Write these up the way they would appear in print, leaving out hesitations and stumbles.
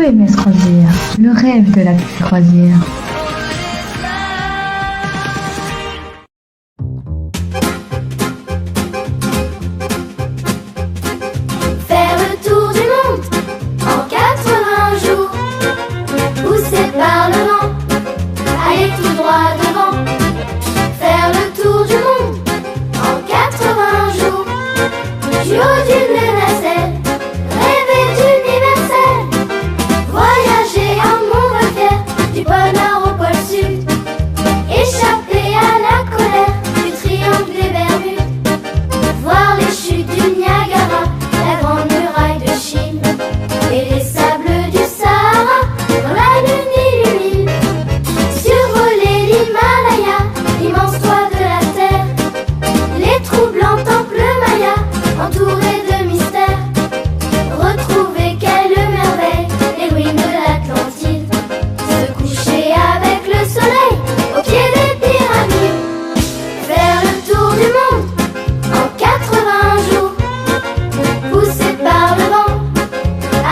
peu aimé ce croisière, le rêve de la petite croisière. Faire le tour du monde en 80 jours, poussé par le vent, aller tout droit devant. Faire le tour du monde en 80 jours, du haut d'une nacelle, rêver d'universel. Voyager en montgolfière, du pôle Nord au pôle Sud, échapper à la colère du triangle des Bermudes, voir les chutes du Niagara, la grande muraille de Chine et les sables du Sahara quand la lune illumine. Survoler l'Himalaya, l'immense toit de la terre, les troublants temples mayas entourés de mystères. Retrouver quelle merveille les ruines de l'Atlantide, se coucher avec le soleil au pied des pyramides. Faire le tour du monde en 80 jours, poussé par le vent,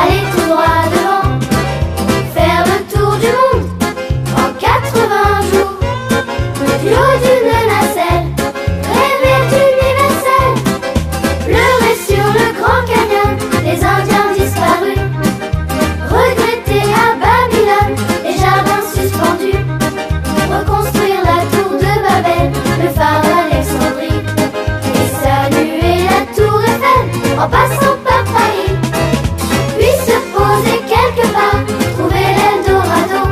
aller tout droit devant. Faire le tour du monde en 80 jours, du haut d'une nacelle, rêver d'universel. Pleurer sur le Grand Canyon, les Indiens disparus, regretter à Babylone les jardins suspendus, reconstruire la tour de Babel, le phare d'Alexandrie, et saluer la tour Eiffel en passant par Paris. Puis se poser quelque part, trouver l'Eldorado,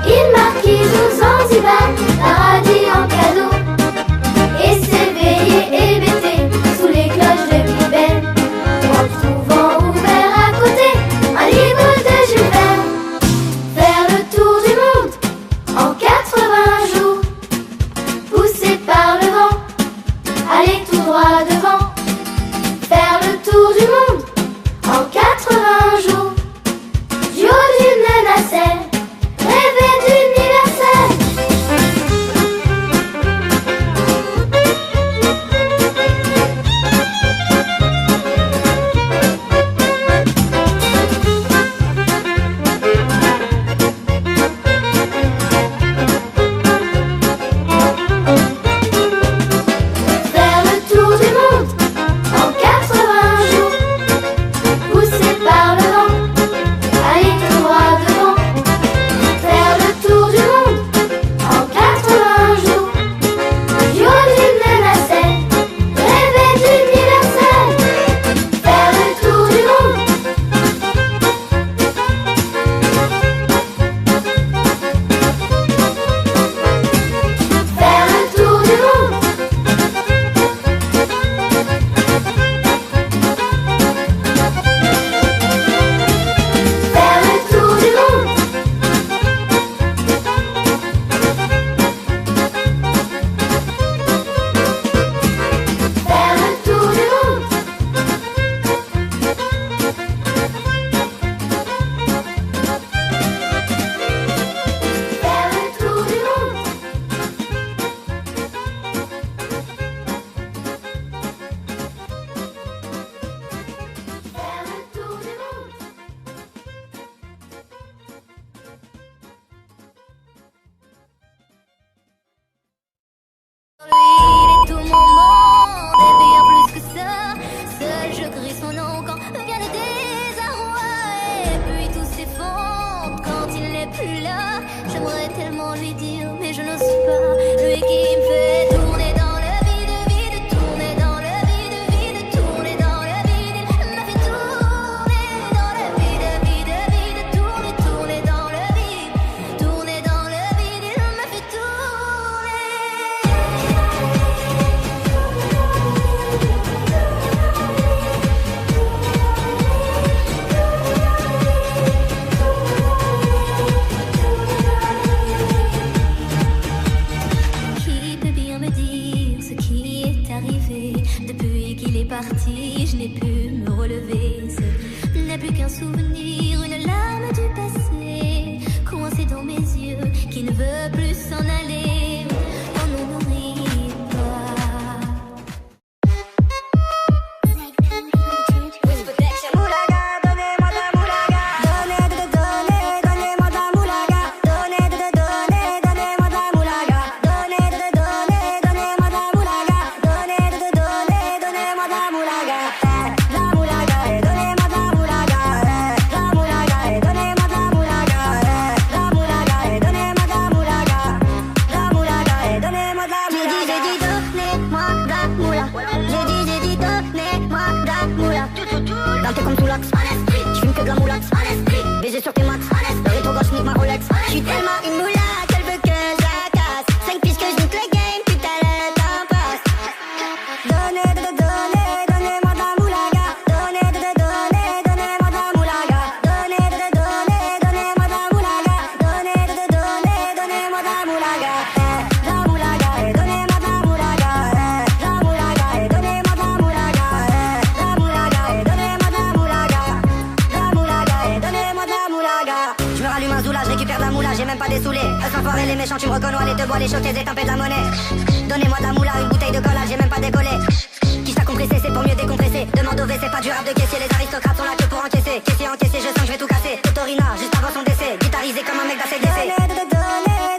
île Marquise ou Zanzibar, paradis en cadeau, et s'éveiller hébété sous les cloches de Big Ben, en trouvant ouvert à côté un livre de Jules Verne. Faire le tour du monde en 80 jours, poussé par le vent, aller tout droit devant. Faire le tour du monde en 80 jours, du haut d'une nacelle, rêver d'universel. Faire le tour du monde en 80 jours, poussé par le vent, aller tout droit devant. Faire le tour du monde en 80 jours, du haut d'une nacelle, rêver d'universel. Faire le tour du monde. Faire le tour du monde. Faire le tour du monde. Faire le tour du monde. Faire le tour du monde. Faire le tour du monde. Il est tout mon monde et bien plus que ça. Seul je crie son nom quand vient le désarroi. Et puis tout s'effondre quand il n'est plus là. J'aimerais tellement lui dire mais je n'ose pas. Lui qui me fait tourner dans le vide, vide, tourner dans le vide, vide, tourner dans le vide. Il m'a fait tourner dans le vide, vide, vide, tourner, tourner dans le vide, tourner dans le vide. Il m'a fait tourner. Qui peut bien me dire ce qui est arrivé? Depuis qu'il est parti, je n'ai pu me relever. Ce n'est plus qu'un souvenir, une larme du passé, coincée dans mes yeux, qui ne veut plus s'en aller. Oh non, n'oublie pas. Whisper protection. Moulaga, donnez-moi de moulaga. Donnez de méchant, tu me reconnais, les deux bois, les chocs, les étampes de la monnaie. Donnez-moi de la moula, une bouteille de cola, j'ai même pas décollé. Qui t'a compressé, c'est pour mieux décompresser. Demande au V, c'est pas du rap de caissier, les aristocrates sont là que pour encaisser. Caissier encaissé, je sens que je vais tout casser. Totorina, juste avant son décès, guitarisé comme un mec d'ACDC.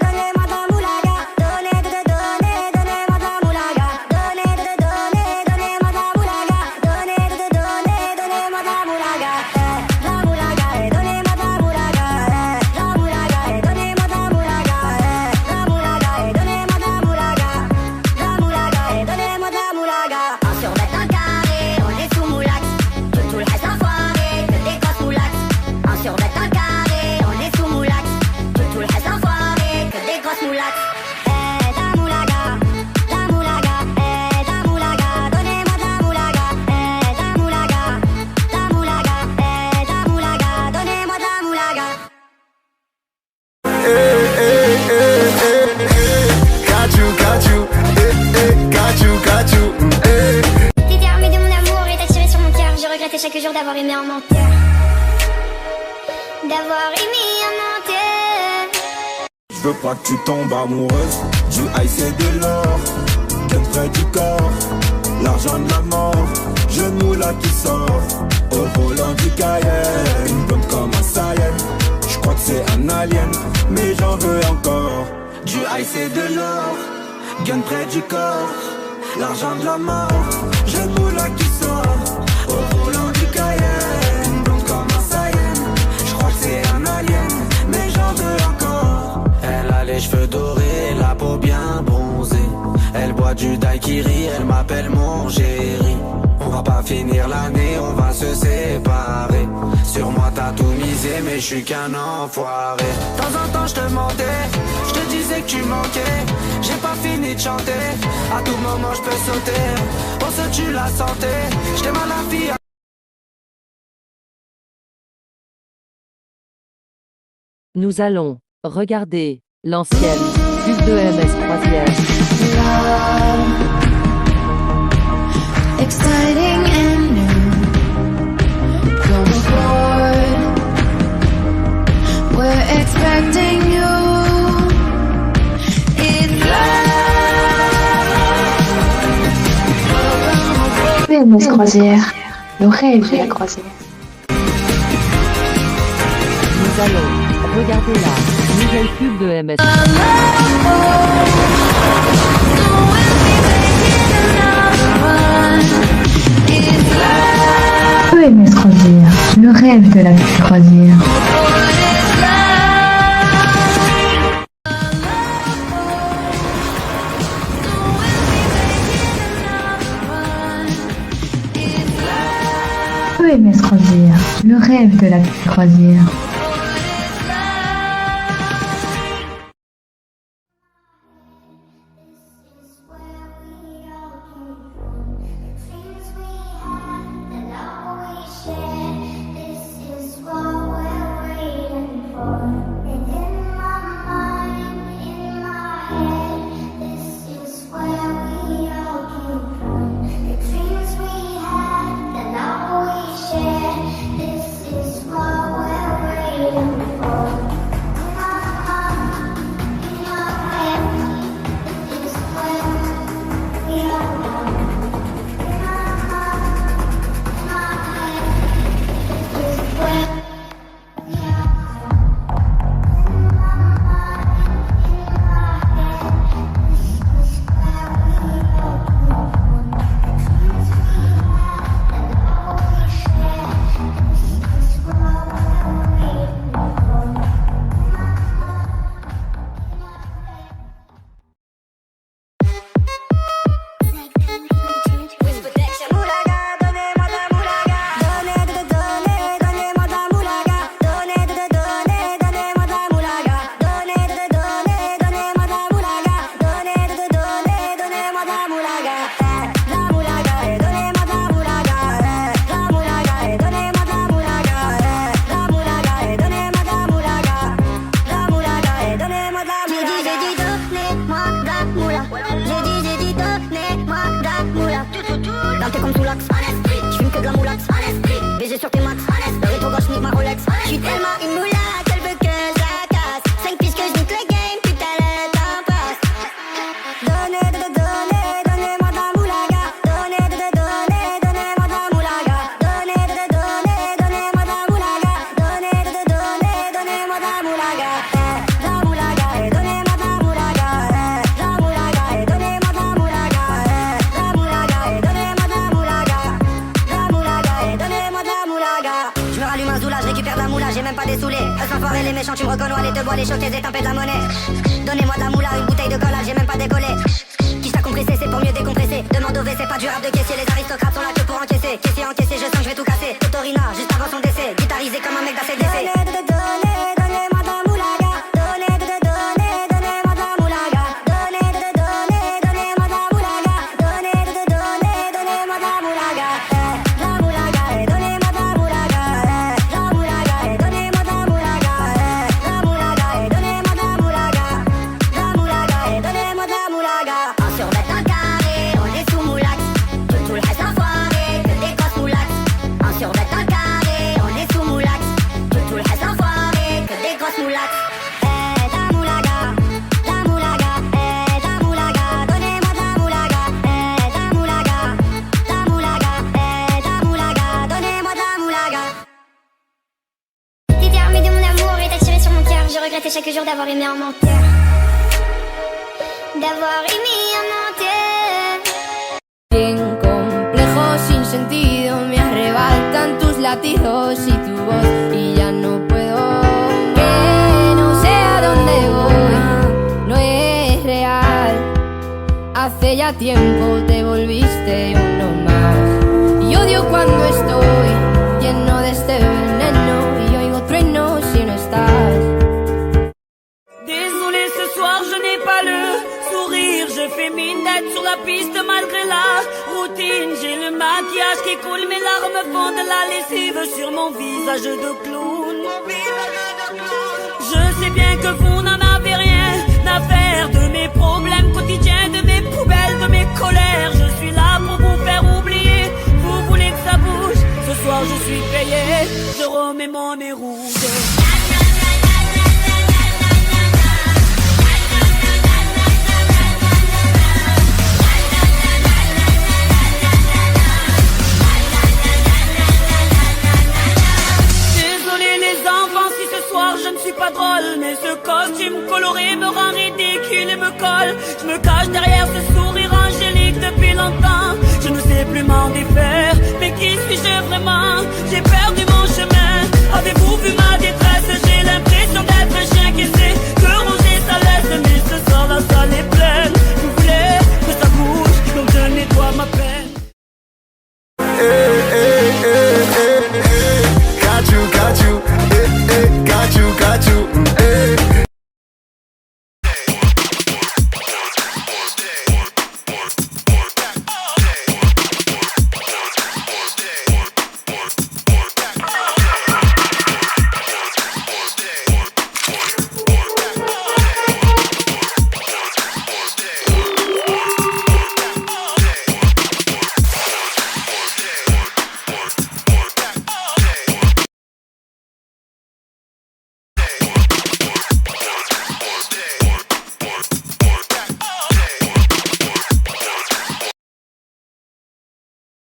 Donnez-moi de la moulaga, donnez-moi de la moulaga, donnez-moi de la moulaga, donnez-moi de la moulaga, la moulaga, donnez-moi de la moulaga, la moulaga, donnez-moi de la moulaga, la moulaga, donnez-moi de la moulaga, la moulaga, donnez-moi de la moulaga. Un survêt, un carré, on est sous moulax, tout le reste enfoiré, que des grosses moulax. Un survêt, un carré, on est sous moulax, tout le reste enfoiré, que des grosses moulax. La moulaga, la moulaga, la moulaga, donnez-moi de la moulaga, la moulaga, la moulaga, la moulaga, donnez-moi de la moulaga. Got you, T'étais armé de mon amour et t'as tiré sur mon cœur. Je regrettais chaque jour d'avoir aimé un menteur. D'avoir aimé un menteur. Je veux pas que tu tombes amoureuse du ice et de l'or. Bien près du corps, l'argent de la mort. Genou là qui sort, au volant du Cayenne. Une blonde comme un Saiyan, je crois que c'est un alien, mais j'en veux encore. Du ice et de l'or, gun près du corps, l'argent de la mort. Genou là qui sort, au volant du Cayenne. Une blonde comme un Saiyan, je crois que c'est un alien, mais j'en veux encore. Elle a les cheveux dorés, la peau bien bronzée. Elle boit du daiquiri, elle m'appelle mon chéri. On va pas finir l'année, on va se séparer. Sur moi t'as tout misé, mais je suis qu'un enfoiré. De temps en temps je te mentais, je te disais que tu manquais. J'ai pas fini de chanter, à tout moment je peux sauter. On se tue la santé, je t'aime à la fille. Nous allons regarder l'ancienne pub de MS Croisière. Exciting and new. Come aboard. We're expecting you. It's love. MS Croisière, le rêve de la croisière. Nous allons regarder la nouvelle pub de MS. MS Croisière, le rêve de la petite croisière. MS Croisière, le rêve de la petite croisière. Dans tes comme sous l'axe, j'fume que de la moulax, baiser sur tes max, le rétro gauche nique ma Rolex. J'suis tellement une moula qu'elle veut que je la casse. 5 pistes que j'nique le game, putain elle méchant, tu me reconnais, les deux bois, les chocs, les étampes et de la monnaie. Donnez-moi de la moula, une bouteille de cola, j'ai même pas décollé. Qui t'a compressé, c'est pour mieux décompresser. Demande au V, c'est pas du rap de caissier, les aristocrates sont là que pour encaisser. Caissier encaissé, je sens que je vais tout casser. Totorina, juste avant son décès, guitarisé comme un mec d'ACDC. Donnez-moi de la moulaga. Donnez-moi de la moulaga. Donnez-moi de la moulaga. Donnez-moi de la moulaga. La moulaga, donnez-moi de la moulaga. La moulaga, donnez-moi de la moulaga. La moulaga, donnez-moi de la moulaga. La moulaga, donnez-moi de la moulaga. Un survêt un carré, on est sous moulax. Tout le reste enfoiré, que des grosses moulax. Un survêt un carré, on est sous moulax. Tout le reste enfoiré, que des grosses moulax. La moulaga, la moulaga, la moulaga, donnez-moi de la moulaga. La moulaga, la moulaga, la moulaga, donnez-moi de la moulaga. T'étais armé de mon amour et t'as tiré sur mon cœur. Je regrettais chaque jour d'avoir aimé un menteur. D'avoir aimé un menteur. Bien complejo, sin sentido, me arrebatan tus latidos y tu voz y ya no puedo. Que no sé a dónde voy, no es real. Hace ya tiempo te volviste uno más. Y odio cuando estoy lleno de este veneno y oigo truenos si no estás. Désolé, ce soir je n'ai pas le sourire. Je fais mine d'être sur la piste malgré la routine. J'ai le maquillage qui coule, mes larmes font de la lessive sur mon visage de clown. Je sais bien que vous n'en avez rien à faire de mes problèmes quotidiens, de mes poubelles, de mes colères. Je suis là pour vous faire oublier. Vous voulez que ça bouge? Ce soir je suis payé, je remets mon héros.